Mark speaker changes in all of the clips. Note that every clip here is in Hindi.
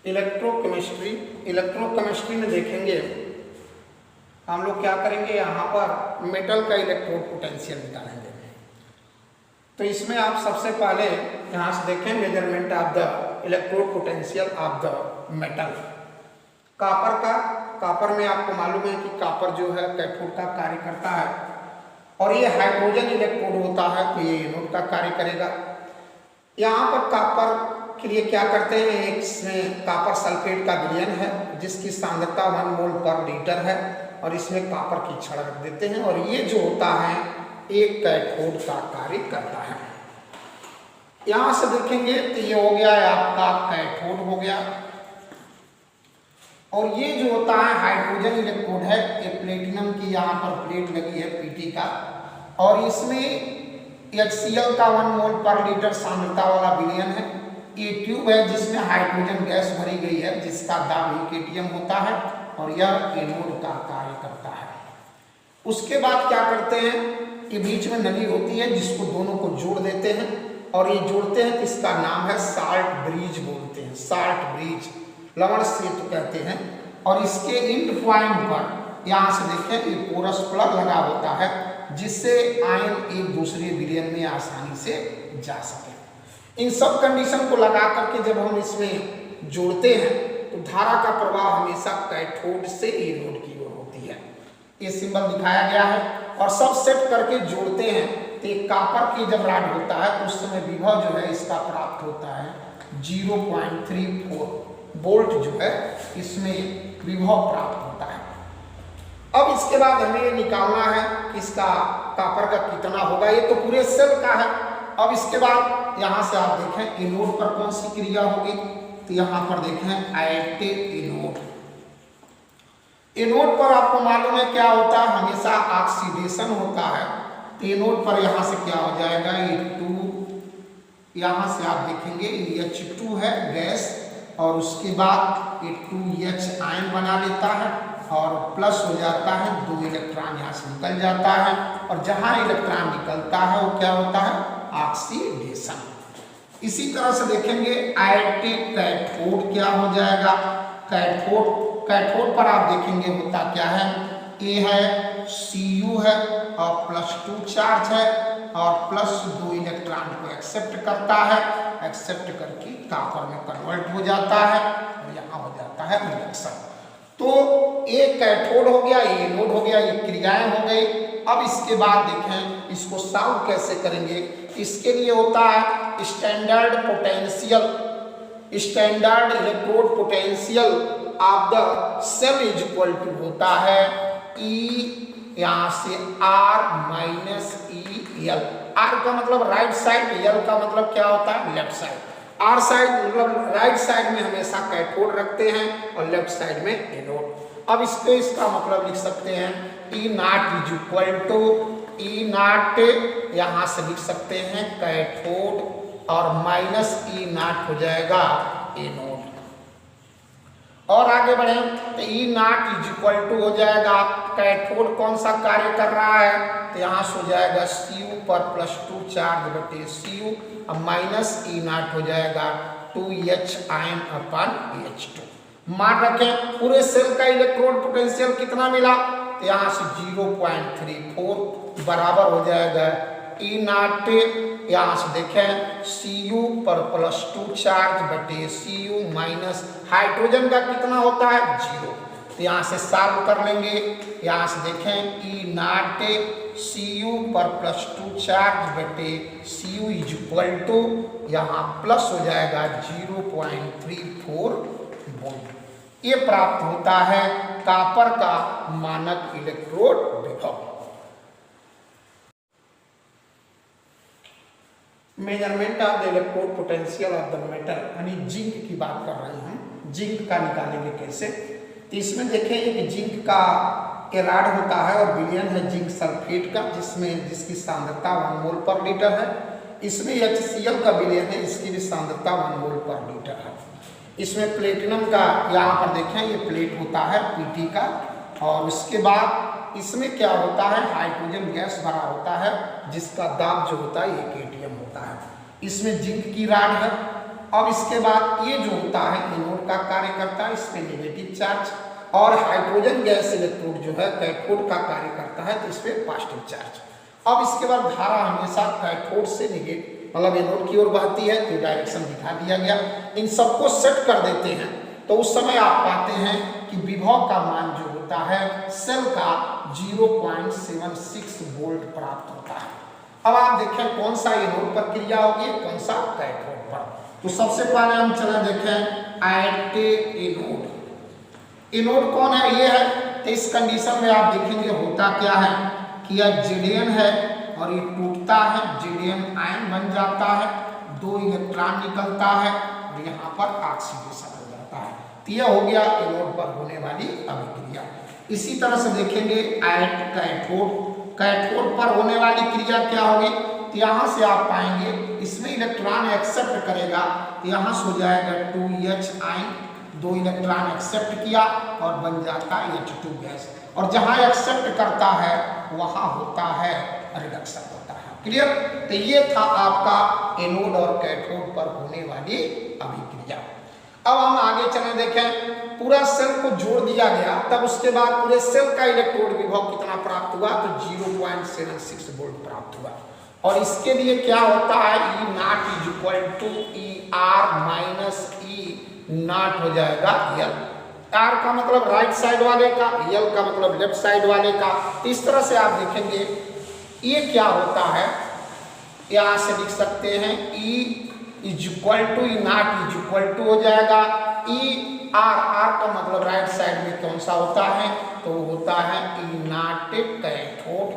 Speaker 1: इलेक्ट्रोकेमिस्ट्री। इलेक्ट्रोकेमिस्ट्री में देखेंगे हम लोग क्या करेंगे, यहाँ पर मेटल का इलेक्ट्रोड पोटेंशियल निकालेंगे। तो इसमें आप सबसे पहले यहाँ से देखें measurement of the electrode potential of the metal. Copper का, कॉपर में आपको मालूम है कि कॉपर जो है कैथोड का कार्य करता है और ये हाइड्रोजन इलेक्ट्रोड होता है तो ये एनोड का कार्य करेगा। यहाँ पर कॉपर के लिए क्या करते हैं, एक इसमें कॉपर सल्फेट का विलयन है जिसकी सांद्रता 1 मोल पर लीटर है और इसमें कॉपर की छड़ रख देते हैं और ये जो होता है एक कैथोड का कार्य करता है। यहां से देखेंगे तो ये हो गया है आपका कैथोड हो गया और ये जो होता है हाइड्रोजन इलेक्ट्रोड है, ये प्लेटिनम की यहाँ पर प्लेट लगी है पीटी का और इसमें HCl का 1 मोल पर लीटर सांद्रता वाला विलयन है। ये ट्यूब है जिसमें हाइड्रोजन गैस भरी गई है जिसका दाब केटीएम होता है और यह एनोड का कार्य करता है। उसके बाद क्या करते हैं कि बीच में नली होती है जिसको दोनों को जोड़ देते हैं और ये जोड़ते हैं, इसका नाम है साल्ट ब्रिज बोलते हैं, साल्ट ब्रिज, लवण सेतु कहते हैं। और इसके इंड पॉइंट पर यहाँ से देखें ये पोरस प्लग लगा होता है जिससे आयन एक दूसरे विलयन में आसानी से जा सके। इन सब कंडीशन को लगा करके जब हम इसमें जोड़ते हैं तो धारा का प्रवाह हमेशा कैथोड से एनोड की ओर होती है। ये सिंबल दिखाया गया है और सब सेट करके जोड़ते हैं तो एक कॉपर की जब रॉड होता है तो उस समय विभव जो है इसका प्राप्त होता है 0.34 वोल्ट जो है इसमें विभव प्राप्त होता है। अब इसके बाद हमें ये निकालना है कि इसका कॉपर का कितना होगा, ये तो पूरे सेल का है। अब इसके बाद यहाँ से आप देखें एनोड पर कौन सी क्रिया होगी, तो यहाँ पर देखें एट एनोड। एनोड पर आपको मालूम है क्या होता है, हमेशा ऑक्सीडेशन होता है। तो एनोड पर यहाँ से क्या हो जाएगा, ये 2, यहाँ से आप देखेंगे ये H2 है गैस और उसके बाद ये 2H आयन बना लेता है और प्लस हो जाता है, 2 इलेक्ट्रॉन यहाँ से निकल जाता है और जहाँ इलेक्ट्रॉन निकलता है वो क्या होता है, ऑक्सीडेशन। इसी तरह से देखेंगे एट कैथोड क्या हो जाएगा, कैथोड पर आप देखेंगे होता क्या है, ए है Cu है और +2 चार्ज है और +2 इलेक्ट्रॉन को एक्सेप्ट करता है, एक्सेप्ट करके कॉपर में कन्वर्ट हो जाता है और यहाँ हो जाता है रिडक्शन। तो एक कैथोड हो गया, ये एनोड हो गया, ये क्रियाएं हो गई। अब इसके बाद देखें इसको सॉल्व कैसे करेंगे। इसके लिए होता है standard potential, standard electrode potential of the cell is equal to होता है E यहाँ से R माइनस EL। R का मतलब राइट साइड, L का मतलब क्या होता है, लेफ्ट साइड। R साइड मतलब राइट साइड में हमेशा कैथोड रखते हैं और लेफ्ट साइड में एनोड। अब इसको इसका मतलब लिख सकते हैं E not is equal to E not, यहाँ से लिख सकते हैं कैथोड और माइनस E नॉट हो जाएगा एनोड। और आगे बढ़े तो E not is equal to हो जाएगा, कैथोड कौन सा कार्य कर रहा है, तो यहाँ से हो जाएगा Cu पर +2 चार्ज बटे Cu और माइनस E नॉट हो जाएगा 2H आयन अपन H2। मान रखें पूरे सेल का इलेक्ट्रोड पोटेंशियल कितना मिला, तो यहाँ से 0.34 बराबर हो जाएगा E नॉट, यहाँ से देखें Cu पर +2 चार्ज बटे Cu माइनस हाइड्रोजन का कितना होता है 0। तो यहाँ से सॉल्व कर लेंगे, यहाँ से देखें E नॉट Cu पर +2 चार्ज बटे Cu इज इक्वल टू यहाँ प्लस हो जाएगा 0.34 वोल्ट। ये प्राप्त होता है कॉपर का मानक इलेक्ट्रोड विभव। Measurement of the electrode potential of the metal, यानी जिंक की बात कर रहे हैं। जिंक का निकालेंगे कैसे, तो इसमें देखें एक जिंक का एराड होता है और विलयन है जिंक सल्फेट का जिसकी सांद्रता 1 मोल पर लीटर है। इसमें HCl का विलयन है, इसकी भी सांद्रता 1 मोल पर लीटर है। इसमें प्लेटिनम का यहाँ पर देखें ये प्लेट होता है पीटी का और उसके बाद इसमें क्या होता है, हाइड्रोजन गैस भरा होता है जिसका दाब जो होता है 1 atm होता है। इसमें जिंक की राड है अब इसके बाद ये जो होता है एनोड का कार्य करता है, इस पे नेगेटिव चार्ज, और हाइड्रोजन गैस इलेक्ट्रोड जो है कैथोड का कार्य करता है, तो इस पे पॉजिटिव चार्ज। अब इसके बाद धारा हमेशा कैथोड से नेगेटिव मतलब एनोड की ओर बहती है, तो डायरेक्शन दिखा दिया गया। इन सबको सेट कर देते हैं तो उस समय आप पाते हैं कि विभव का मान जो होता है सेल का 0.76 वोल्ट प्राप्त होता है। अब आप देखें कौन सा एनोड पर क्रिया होगी, कौन सा कैथोड पर। तो सबसे पहले हम चले देखें एट एनोड। एनोड कौन है, ये है। तो इस कंडीशन में आप देखेंगे होता क्या है कि यह जेडीएन है और ये टूटता है, जेडीएन आयन बन जाता है, 2 इलेक्ट्रॉन निकलता है और यहाँ पर ऑक्सीडेशन हो जाता है। तो यह हो गया एनोड पर होने वाली अभिक्रिया। इसी तरह से देखेंगे एट कैथोड। कैथोड पर होने वाली क्रिया क्या होगी, तो यहाँ से आप पाएंगे इसमें इलेक्ट्रॉन एक्सेप्ट करेगा, तो यहाँ से हो जाएगा 2H आयन, 2 इलेक्ट्रॉन एक्सेप्ट किया और बन जाता है H2 गैस, और जहाँ एक्सेप्ट करता है वहाँ होता है रिडक्शन होता है। क्लियर। तो ये था आपका एनोड और कैथोड पर होने वाली अभिक्रिया। अब हम आगे चले देखें, पूरा सेल को जोड़ दिया गया, तब उसके बाद पूरे सेल का इलेक्ट्रोड विभव कितना प्राप्त हुआ, तो 0.76 वोल्ट प्राप्त हुआ। और इसके लिए क्या होता है, E not is equal to ER minus E not हो जाएगा L। R का मतलब राइट साइड वाले का, L का मतलब लेफ्ट साइड वाले का। इस तरह से आप देखेंगे ये क्या होता है, यहाँ से लिख सकते हैं E is equal to E not is equal to हो जाएगा ER का मतलब राइट साइड में कौन सा होता है, तो होता है ई नॉट कैथोड।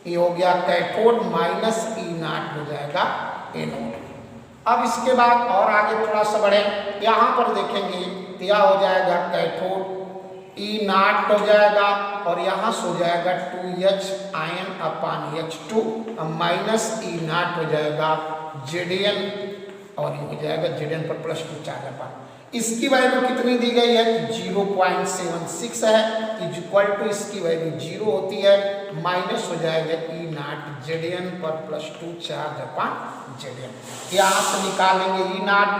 Speaker 1: ये हो गया कैथोड माइनस ई नॉट हो जाएगा एनोड। अब इसके बाद और आगे थोड़ा सा बढ़े, यहाँ पर देखेंगे क्या हो जाएगा, कैथोड ई नॉट हो जाएगा और यहाँ से हो जाएगा 2H ion upon H2 minus E not हो जाएगा जेडीएन, और ये हो जाएगा जेडीएन पर +2 चार्ज अपान। इसकी वैल्यू कितनी दी गई है, 0.76 है, इज इक्वल टू इसकी वैल्यू 0 होती है, माइनस हो जाएगा ई नॉट जेडीएन पर +2 चार्ज अपान जेडीएन। यहाँ से निकालेंगे ई नॉट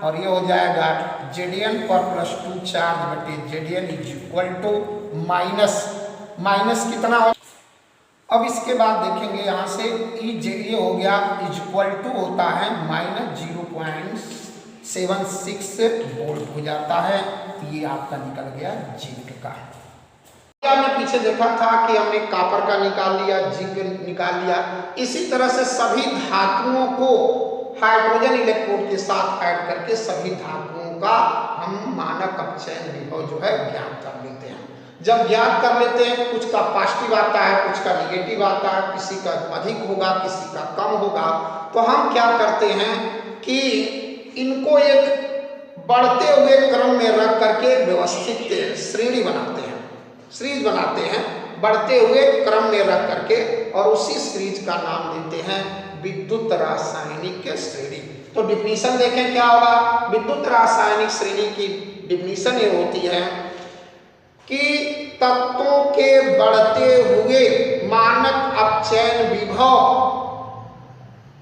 Speaker 1: और ये हो जाएगा जेडीएन पर +2 चार्ज बटे जेडीएन इज इक्वल टू माइनस कितना हो। अब इसके बाद देखेंगे यहाँ से ये हो गया इज इक्वल टू होता है माइनस 0.76 वोल्ट हो जाता है। ये आपका निकल गया जिंक का। हमने पीछे देखा था कि हमने कॉपर का निकाल लिया, जिंक निकाल लिया। इसी तरह से सभी धातुओं को हाइड्रोजन इलेक्ट्रोड के साथ ऐड करके सभी धातुओं का हम मानक अपचयन विभव जो है ज्ञात कर लेते हैं। जब ज्ञात कर लेते हैं, कुछ का पॉजिटिव आता है, कुछ का निगेटिव आता है, किसी का अधिक होगा, किसी का कम होगा, तो हम क्या करते हैं कि इनको एक बढ़ते हुए क्रम में रख करके व्यवस्थित श्रेणी बनाते हैं, सीरीज बनाते हैं बढ़ते हुए क्रम में रख करके, और उसी सीरीज का नाम देते हैं विद्युत रासायनिक श्रेणी। तो डिफिनीशन देखें क्या होगा, विद्युत रासायनिक श्रेणी की डिफिनीशन ये होती है कि तत्वों के बढ़ते हुए मानक अपचयन विभव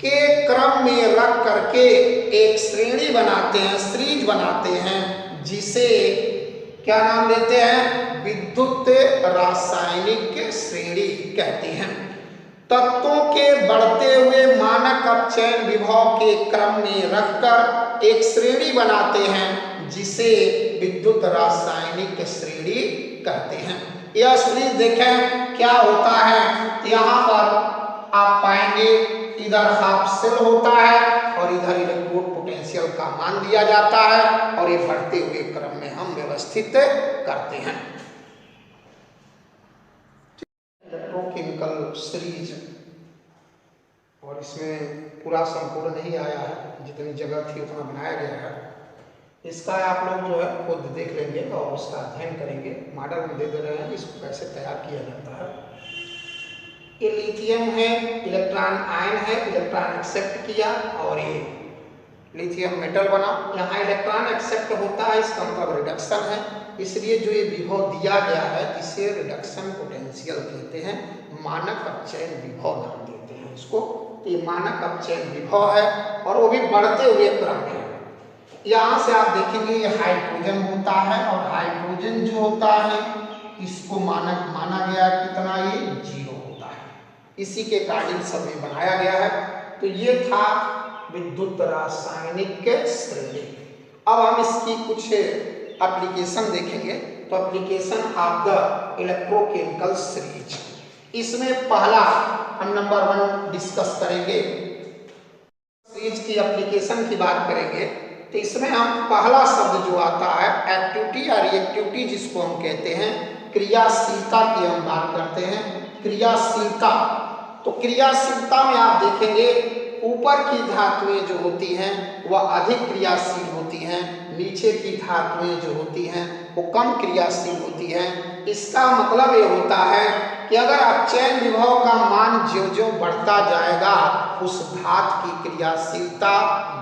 Speaker 1: के क्रम में रख करके एक श्रेणी बनाते हैं, सीरीज बनाते हैं, जिसे क्या नाम देते हैं, विद्युत रासायनिक श्रेणी कहते हैं। तत्वों के बढ़ते हुए मानक अपचयन विभव के क्रम में रखकर एक श्रेणी बनाते हैं, जिसे विद्युत रासायनिक श्रेणी कहते हैं। यह श्रेणी देखें क्या होता है, यहाँ पर आप पाएंगे इधर हाफ सेल होता है और इधर इलेक्ट्रोड पोटेंशियल का मान दिया जाता है, और ये बढ़ते हुए क्रम में हम व्यवस्थित करते हैं। इलेक्ट्रोकेमिकल सीरीज, और इसमें पूरा संपूर्ण नहीं आया है, जितनी जगह थी उतना बनाया गया है। इसका आप लोग जो है खुद देख लेंगे और उसका अध्ययन करेंगे। मॉडल में दे रहे हैं इसको कैसे तैयार किया जाता है। ये लिथियम है, इलेक्ट्रॉन आयन है, इलेक्ट्रॉन एक्सेप्ट किया और ये लिथियम मेटल बना। यहाँ इलेक्ट्रॉन एक्सेप्ट होता है, इसका मतलब रिडक्शन है, इसलिए जो ये विभव दिया गया है इसे रिडक्शन पोटेंशियल कहते हैं, मानक अपचयन विभव नाम देते हैं इसको। ये मानक अपचयन विभव है और वो भी बढ़ते हुए क्रम में। यहाँ से आप देखेंगे ये हाइड्रोजन होता है और हाइड्रोजन जो होता है इसको माना गया कितना, ये 0 होता है। इसी के अकॉर्डिंग सब ये बनाया गया है। तो ये था विद्युत रासायनिक श्रेणी। अब हम इसकी कुछ एप्लीकेशन देखेंगे। तो application of the electrochemical series, इसमें पहला हम नंबर 1 डिस्कस करेंगे। सीरीज की एप्लीकेशन की बात करेंगे तो इसमें हम पहला शब्द जो आता है एक्टिविटी या रिएक्टिविटी, जिसको हम कहते हैं क्रियाशीलता की हम बात करते हैं। क्रियाशीलता, तो क्रियाशीलता में आप देखेंगे ऊपर की धातुएं जो होती हैं वह अधिक क्रियाशील होती हैं, नीचे की धातुएं जो होती हैं वो कम क्रियाशील होती हैं। इसका मतलब ये होता है कि अगर आप चयन विभव का मान ज्यों ज्यों बढ़ता जाएगा उस धातु की क्रियाशीलता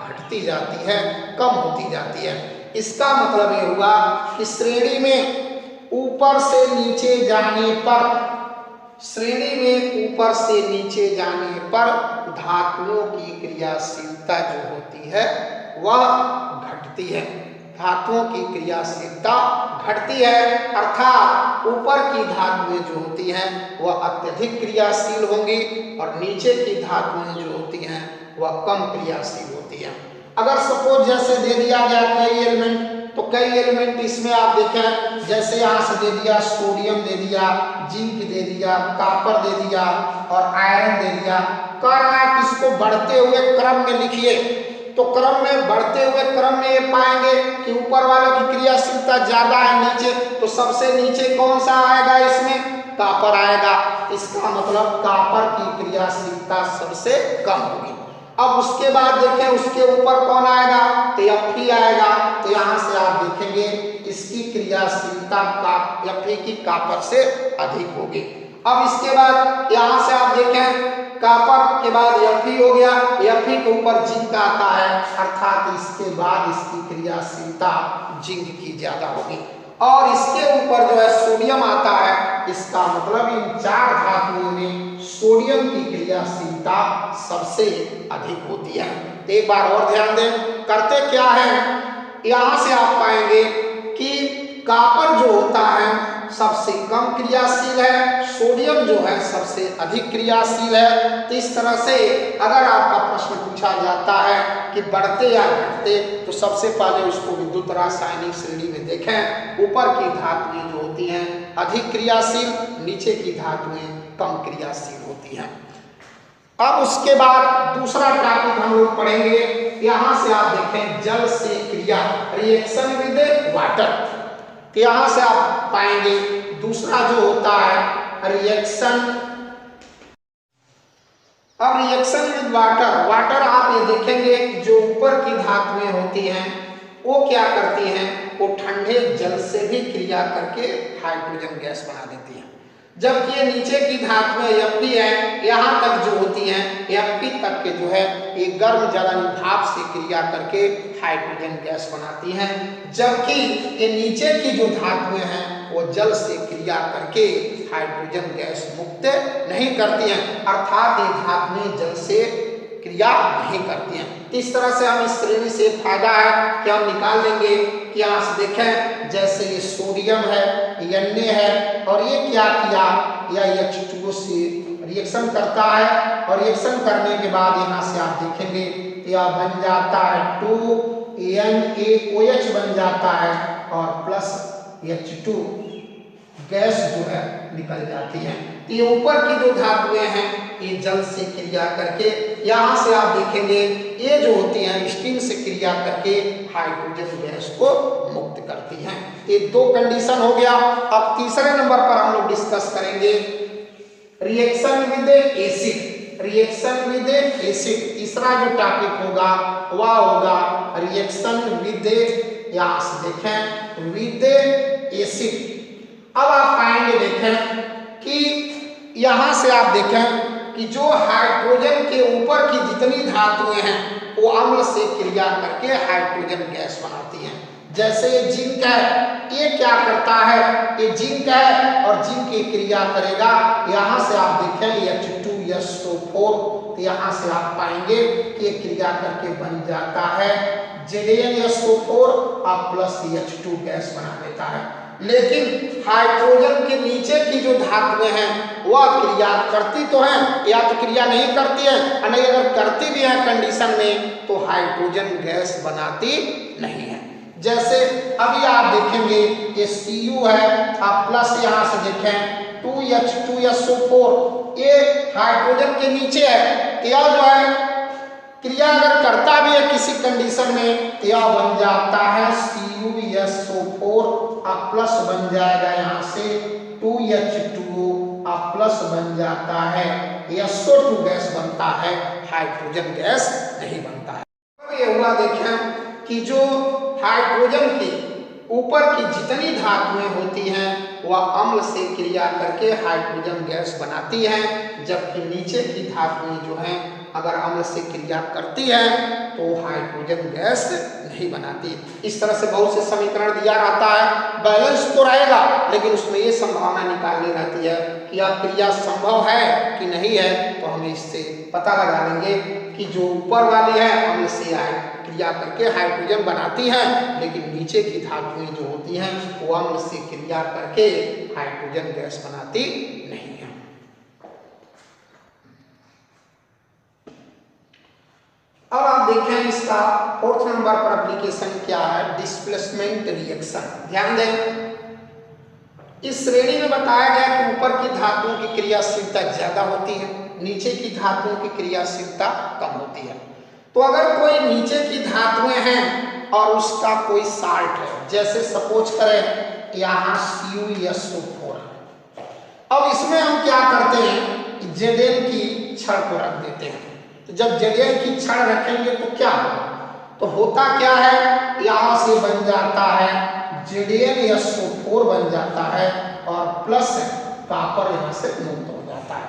Speaker 1: घटती जाती है, कम होती जाती है। इसका मतलब ये हुआ कि श्रेणी में ऊपर से नीचे जाने पर, श्रेणी में ऊपर से नीचे जाने पर धातुओं की क्रियाशीलता जो होती है वह घटती है। धातुओं की क्रियाशीलता घटती है, अर्थात ऊपर की धातुएं जो होती हैं वह अत्यधिक क्रियाशील होंगी और नीचे की धातुएं जो होती हैं वह कम क्रियाशील होती हैं। अगर सपोज जैसे दे दिया गया कई एलिमेंट, तो कई एलिमेंट इसमें आप देखें, जैसे यहाँ से दे दिया सोडियम दे दिया, जिंक दे दिया, कॉपर दे दिया और आयरन दे दिया। कह रहा है कि इसको बढ़ते हुए क्रम में लिखिए। तो क्रम में, बढ़ते हुए क्रम में ये पाएंगे कि ऊपर वाले की क्रियाशीलता ज्यादा है नीचे, तो सबसे नीचे कौन सा आएगा, इसमें कॉपर आएगा। इसका मतलब कॉपर की क्रियाशीलता सबसे कम होगी। अब उसके बाद देखें उसके ऊपर कौन आएगा, तो Fe आएगा। तो यहाँ से आप देखेंगे इसकी क्रियाशीलता Fe की कॉपर से अधिक होगी। अब इसके बाद यहाँ से आप देखें कॉपर के बाद Fe हो गया, Fe के ऊपर जिंक आता है, अर्थात इसके बाद इसकी क्रियाशीलता जिंक की ज्यादा होगी। और इसके ऊपर जो है सोडियम आता है, इसका मतलब इन 4 धातुओं में सोडियम की क्रियाशीलता सबसे अधिक होती है। एक बार और ध्यान दें, करते क्या है, यहाँ से आप पाएंगे कि कॉपर जो होता है सबसे कम क्रियाशील है, सोडियम जो है सबसे अधिक क्रियाशील है। तो इस तरह से अगर आपका प्रश्न पूछा जाता है कि बढ़ते या घटते, तो सबसे पहले उसको विद्युत रासायनिक श्रेणी में देखें। ऊपर की धातुएं जो होती हैं अधिक क्रियाशील, नीचे की धातुएं कम क्रियाशील होती हैं। अब उसके बाद दूसरा टॉपिक हम लोग पढ़ेंगे। यहाँ से आप देखें जल से क्रिया, रिएक्शन विद वाटर। तो यहाँ से आप पाएंगे दूसरा जो होता है रिएक्शन। अब रिएक्शन विद वाटर, वाटर आप ये देखेंगे जो ऊपर की धातुएं होती हैं वो क्या करती हैं, वो ठंडे जल से भी क्रिया करके हाइड्रोजन गैस बना देती हैं। जबकि ये नीचे की धातुएं Fe है, यहाँ तक जो होती हैं Fe तक के जो है ये गर्म ज्वालानी भाप से क्रिया करके हाइड्रोजन गैस बनाती हैं। जबकि ये नीचे की जो धातुएं हैं वो जल से क्रिया करके हाइड्रोजन गैस मुक्त नहीं करती हैं, अर्थात ये धातुएं जल से क्रिया नहीं करती हैं। इस तरह से हम इस श्रेणी से फायदा है कि हम निकाल लेंगे कि यहाँ से देखें जैसे ये सोडियम है, Na है और ये क्या किया, या H2O से रिएक्शन करता है और रिएक्शन करने के बाद यहाँ से आप देखेंगे यह बन जाता है 2NaOH बन जाता है और प्लस H2 गैस जो है निकल जाती है। ये ऊपर की जो धातुएं हैं ये जल से क्रिया करके, यहाँ से आप देखेंगे ये जो होती हैं स्टीम से क्रिया करके हाइड्रोजन गैस को मुक्त करती हैं। ये 2 कंडीशन हो गया। अब तीसरे नंबर पर हम लोग डिस्कस करेंगे reaction with acid. Reaction with acid तीसरा जो टॉपिक होगा वह होगा रिएक्शन विद, यहाँ से देखें विद एसिड। अब आप पाएंगे देखें कि यहाँ से आप देखें कि जो हाइड्रोजन के ऊपर की जितनी धातुएं हैं वो अम्ल से क्रिया करके हाइड्रोजन गैस बनाती हैं। जैसे ये जिंक है, ये क्या करता है, ये जिंक है और जिंक की क्रिया करेगा, यहाँ से आप देखें H2SO4 तो यहाँ से आप पाएंगे कि क्रिया करके बन जाता है ZnSO4 और प्लस H2 गैस बना देता है। लेकिन हाइड्रोजन के नीचे की जो धातुएं हैं वह क्रिया करती तो हैं या तो क्रिया नहीं करती है, और नहीं अगर करती भी है कंडीशन में तो हाइड्रोजन गैस बनाती नहीं है। जैसे अभी आप देखेंगे ये Cu है, आप प्लस यहाँ से देखें 2H2SO4, ये हाइड्रोजन के नीचे है, तो यह जो है क्रिया अगर करता भी है किसी कंडीशन में तो यह बन जाता है CuSO4 और प्लस बन जाएगा यहाँ से 2H2O और प्लस बन जाता है SO2 गैस बनता है, हाइड्रोजन गैस नहीं बनता है। अब ये हुआ देखें कि जो हाइड्रोजन की ऊपर की जितनी धातुएं होती हैं वह अम्ल से क्रिया करके हाइड्रोजन गैस बनाती हैं, जबकि नीचे की धातुएं जो हैं अगर अम्ल से क्रिया करती है तो हाइड्रोजन गैस नहीं बनाती। इस तरह से बहुत से समीकरण दिया रहता है, बैलेंस तो रहेगा लेकिन उसमें ये संभावना निकालनी रहती है कि यह क्रिया संभव है कि नहीं है, तो हम इससे पता लगा लेंगे कि जो ऊपर वाली है अम्ल से क्रिया करके हाइड्रोजन बनाती हैं, लेकिन नीचे की धातुएं जो होती हैं वो अम्ल से क्रिया करके हाइड्रोजन गैस बनाती नहीं है। अब आप देखें इसका 4th नंबर पर एप्लीकेशन क्या है, डिस्प्लेसमेंट रिएक्शन। ध्यान दें, इस श्रेणी में बताया गया कि ऊपर की धातुओं की क्रियाशीलता ज्यादा होती है, नीचे की धातुओं की क्रियाशीलता कम होती है। तो अगर कोई नीचे की धातुएं हैं और उसका कोई साल्ट है, जैसे सपोज करें यहाँ CuSO4, अब इसमें हम क्या करते हैं, Zn की छड़ को रख देते हैं। तो जब Zn की छड़ रखेंगे तो क्या होगा, तो होता क्या है, यहाँ से बन जाता है ZnSO4 बन जाता है और प्लस कॉपर यहाँ से मुक्त हो जाता है।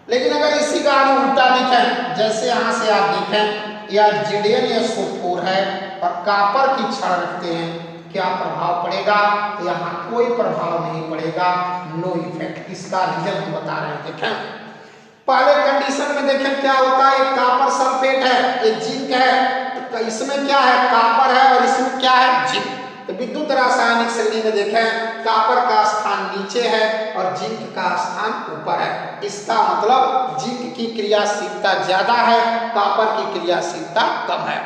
Speaker 1: लेकिन अगर इसी का हम उल्टा लिखें, जैसे यहाँ से आप देखें यह ZnSO4 है और कॉपर की छड़ रखते हैं, क्या प्रभाव पड़ेगा, तो यहाँ कोई प्रभाव नहीं पड़ेगा, नो इफेक्ट। इसका रीजन हम बता रहे हैं। देखें पहले कंडीशन में देखें क्या होता है, कॉपर सल्फेट है, ये जिंक है, तो इसमें क्या है, कॉपर है और इसमें क्या है, जिंक। तो विद्युत रासायनिक श्रेणी में देखें कॉपर का स्थान नीचे है और जिंक का स्थान ऊपर है। इसका मतलब जिंक की क्रियाशीलता ज्यादा है, कॉपर की क्रियाशीलता कम है।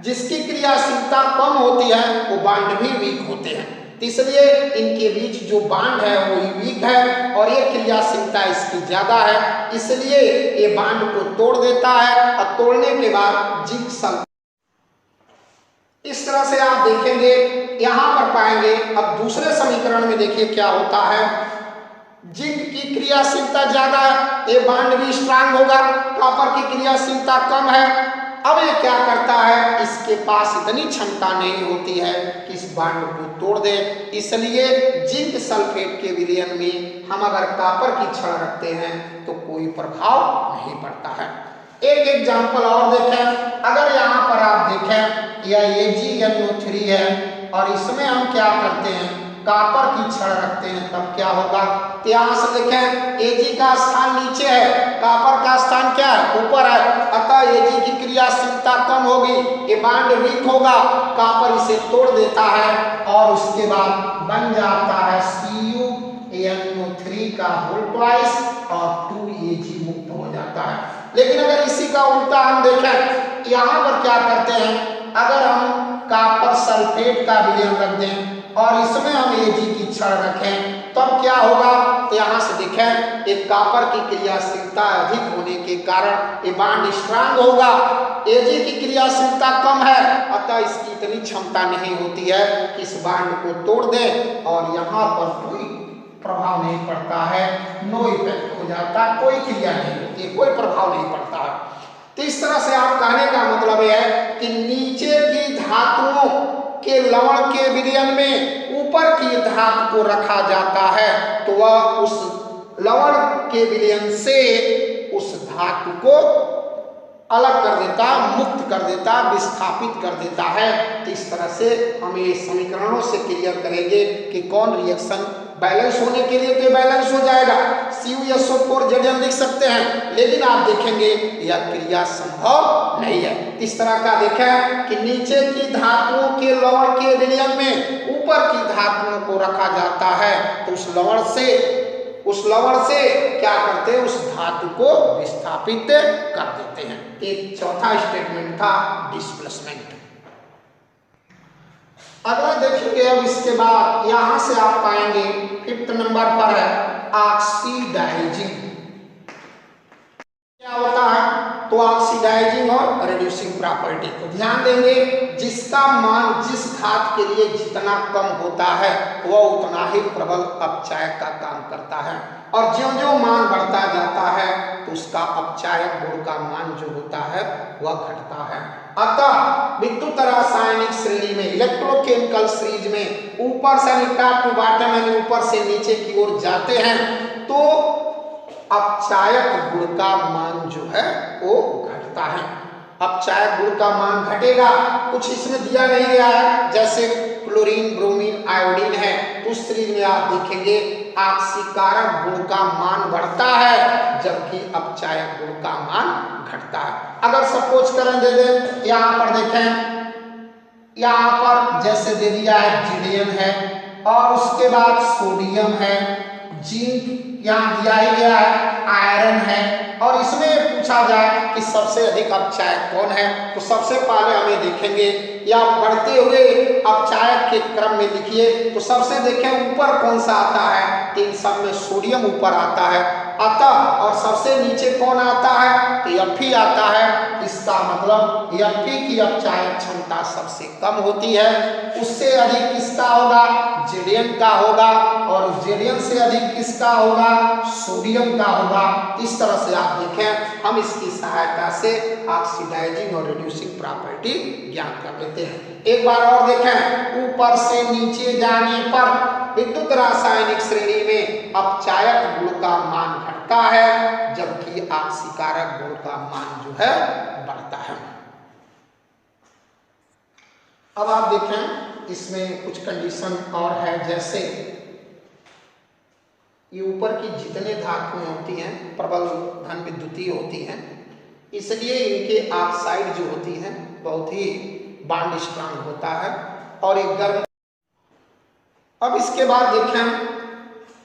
Speaker 1: जिसकी क्रियाशीलता कम होती है वो बांड भी वीक होते हैं, इसलिए इनके बीच जो बांड है वो वीक है और ये क्रियाशीलता इसकी ज्यादा है, इसलिए ये बांड को तोड़ देता है और तोड़ने के बाद जिंक सल्फेट। इस तरह से आप देखेंगे यहां पर पाएंगे। अब दूसरे समीकरण में देखिए क्या होता है, जिंक की क्रियाशीलता ज्यादा है, ये बांड भी स्ट्रांग होगा, कॉपर की क्रियाशीलता कम है। अब ये क्या करता है, इसके पास इतनी क्षमता नहीं होती है कि इस बांड को तोड़ दे, इसलिए जिंक सल्फेट के विलयन में हम अगर कॉपर की छड़ रखते हैं तो कोई प्रभाव नहीं पड़ता है। एक एग्जांपल और देखें, अगर यहाँ पर आप देखें यह AgNO3 है और इसमें हम क्या करते हैं, कॉपर की छड़ रखते हैं, तब क्या होगा, तो यहाँ से देखें Ag का स्थान नीचे है, कॉपर का स्थान क्या है, ऊपर है, अतः Ag की क्रियाशीलता कम होगी, ये बांड वीक होगा, कॉपर इसे तोड़ देता है और उसके बाद बन जाता है CuNO3 का होल ट्वाइस और 2Ag मुक्त हो जाता है। लेकिन अगर इसी का उल्टा हम देखें, यहाँ पर क्या करते हैं, अगर हम कॉपर सल्फेट का विलयन रख दें और इसमें हम Ag की छड़ रखें, तब क्या होगा, तो यहाँ से देखें एक कॉपर की क्रियाशीलता अधिक होने के कारण ये बांड स्ट्रांग होगा, Ag की क्रियाशीलता कम है, अतः इसकी इतनी क्षमता नहीं होती है कि इस बांड को तोड़ दे और यहाँ पर कोई प्रभाव नहीं पड़ता है, नो इफेक्ट हो जाता है, कोई क्रिया नहीं होती, कोई प्रभाव नहीं पड़ता है। तो इस तरह से आप कहने का मतलब है कि नीचे की धातुओं के लवण के विलयन में ऊपर की धातु को रखा जाता है तो वह उस लवण के विलयन से उस धातु को अलग कर देता, मुक्त कर देता, विस्थापित कर देता है। तो इस तरह से हम ये समीकरणों से क्लियर करेंगे कि कौन रिएक्शन बैलेंस होने के लिए तो बैलेंस हो जाएगा, CuSO4Zn लिख सकते हैं, लेकिन आप देखेंगे यह क्रिया संभव नहीं है। इस तरह का देखें कि नीचे की धातुओं के लवण के विलयन में ऊपर की धातुओं को रखा जाता है, तो उस लवण से क्या करते हैं, उस धातु को विस्थापित कर देते हैं। एक चौथा स्टेटमेंट था डिस्प्लेसमेंट। अगला देखेंगे अब इसके बाद यहां से आप पाएंगे 5th नंबर पर है ऑक्सीडाइजिंग। क्या होता है, तो ऑक्सीडाइजिंग और रिड्यूसिंग प्रॉपर्टी को ध्यान देंगे, जिसका मान जिस धातु के लिए जितना कम होता है वह उतना ही प्रबल अपचायक का काम करता है, और ज्यों-ज्यों मान बढ़ता जाता है तो उसका अपचायक गुण का मान जो होता है वह घटता है। अतः विद्युत रासायनिक श्रेणी में, इलेक्ट्रोकेमिकल सीरीज में ऊपर से टॉप टू बॉटम यानी ऊपर से नीचे की ओर जाते हैं तो अपचायक गुण का मान जो है वो घटता है। अपचायक गुण का मान घटेगा, कुछ इसमें दिया नहीं गया है, जैसे क्लोरीन, ब्रोमीन, आयोडीन है, तो उस सीरीज में आप देखेंगे ऑक्सीकारक गुण का मान बढ़ता है जबकि अपचायक गुण का मान घटता है। अगर सपोज करें दे दें, यहाँ पर देखें, यहाँ पर जैसे दे दिया है Zn है और उसके बाद सोडियम है, जिंक यहाँ दिया ही गया है, आयरन है, और इसमें पूछा जाए कि सबसे अधिक अपचायक कौन है, तो सबसे पहले हमें देखेंगे या बढ़ते हुए अपचायक के क्रम में लिखिए, तो सबसे देखें ऊपर कौन सा आता है, इन सब में सोडियम ऊपर आता है, अतः और सबसे नीचे कौन आता है, तो Fe आता है। इसका मतलब Fe की अपचायक क्षमता सबसे कम होती है, उससे अधिक किसका होगा, Zn का होगा, और Zn से अधिक किसका होगा, सोडियम का होगा। इस तरह से आप देखें, हम इसकी सहायता से ऑक्सीडाइजिंग और रिड्यूसिंग प्रॉपर्टी ज्ञान कर लेते हैं। एक बार और देखें, ऊपर से नीचे जाने पर विद्युत रासायनिक श्रेणी में अपचायक गुण का मान घटता है जबकि ऑक्सीकारक गुण का मान जो है बढ़ता है। अब आप देखें इसमें कुछ कंडीशन और है, जैसे ये ऊपर की जितने धातुएं होती हैं प्रबल धन विद्युतीय होती हैं, इसलिए इनके ऑक्साइड जो होती हैं बहुत ही बॉन्ड स्ट्रांग होता है और एक गर्म। अब इसके बाद देखें,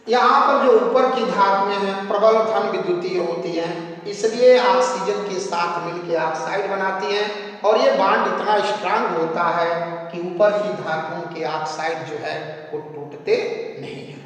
Speaker 1: यहाँ पर जो ऊपर की धातुएं हैं प्रबल धन विद्युतीय होती हैं, इसलिए ऑक्सीजन के साथ मिलकर ऑक्साइड बनाती हैं, और ये बॉन्ड इतना स्ट्रांग होता है कि ऊपर की धातुओं के ऑक्साइड जो है वो टूटते नहीं हैं।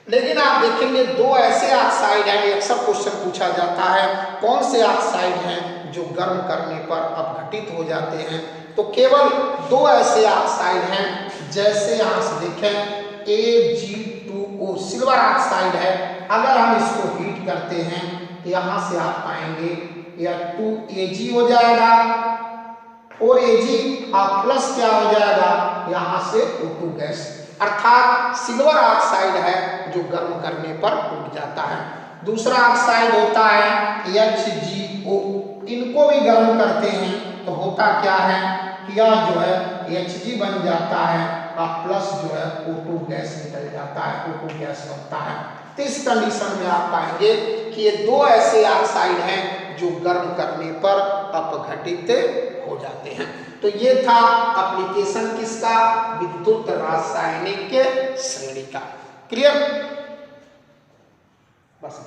Speaker 1: लेकिन आप देखेंगे दो ऐसे ऑक्साइड हैं, अक्सर क्वेश्चन पूछा जाता है कौन से ऑक्साइड हैं जो गर्म करने पर अपघटित हो जाते हैं, तो केवल दो ऐसे ऑक्साइड हैं, जैसे यहाँ से देखें Ag2O सिल्वर ऑक्साइड है, अगर हम इसको हीट करते हैं तो यहाँ से आप पाएंगे यह 2Ag हो जाएगा, और Ag प्लस क्या हो जाएगा, यहाँ से O2 गैस, अर्थात सिल्वर ऑक्साइड है जो गर्म करने पर टूट जाता है। दूसरा ऑक्साइड होता है HgO, इनको भी गर्म करते हैं तो होता क्या है कि यह जो है Hg बन जाता है और प्लस जो है O2 गैस निकल जाता है, O2 गैस बनता है। तो इस कंडीशन में आप पाएंगे कि ये दो ऐसे ऑक्साइड हैं जो गर्म करने पर अपघटित हो जाते हैं। तो ये था एप्लीकेशन किसका, विद्युत रासायनिक श्रेणी का। क्लियर? बस।